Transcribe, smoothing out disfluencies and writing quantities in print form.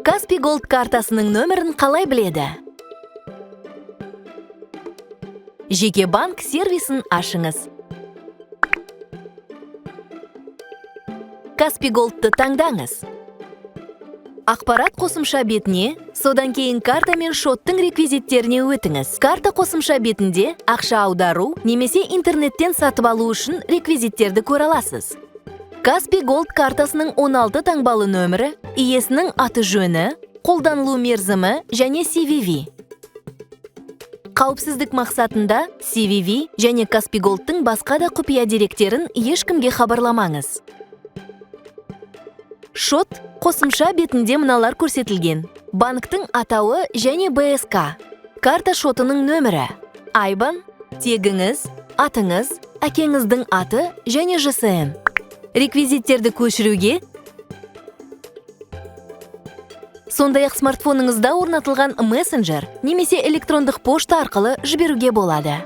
Каспий Голд картасының нөмірін қалай біледі? Жеке банк сервисін ашыңыз. Каспий Голдты таңдаңыз. Ақпарат қосымша бетіне, содан кейін карта мен шоттың реквизиттеріне өтіңіз. Карта қосымша бетінде ақша аудару немесе интернеттен сатып алу үшін реквизиттерді көре аласыз. Каспий Голд картасының 16 таңбалы нөмірі, иесінің аты жөні, қолданылу мерзімі және CVV. Қауіпсіздік мақсатында CVV және Каспий Голдтың басқа да құпия деректерін ешкімге хабарламаңыз. Шот қосымша бетінде мыналар көрсетілген. Банктың атауы және БСК. Карта шотының нөмірі. IBAN, тегіңіз, атыңыз, әкеңіздің аты және ЖСН. Реквизиттерді көшіруге, сондай-ақ смартфоныңызда орнатылған мессенджер немесе электрондық пошта арқылы жіберуге болады.